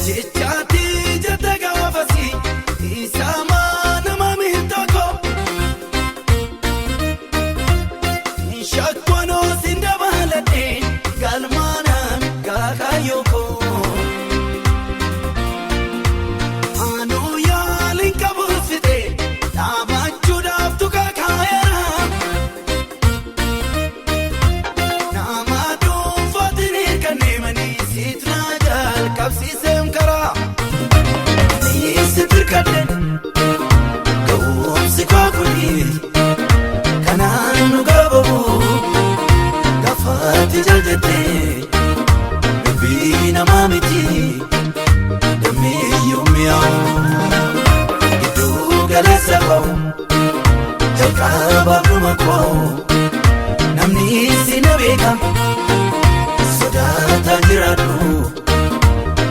jechaati jette gaafasi isama nama mihtoko shakkono sindabalade galmanan kakayoko anu yaalin kabufite dhaabachuudhaaf tuka kaayera nama dhuunfatiin hirkanneemanii siitnaa jalqabsiisem karaa niisi birkadden ga'umsi kwaakuli kanaan nu gababu gafaatti jaljette dubbii namaa miti dammiyyuu mi'aawu gidduu galeessa ba'u jalqabaaf dhuma koo namni si na beeka sodaataa jiraadhu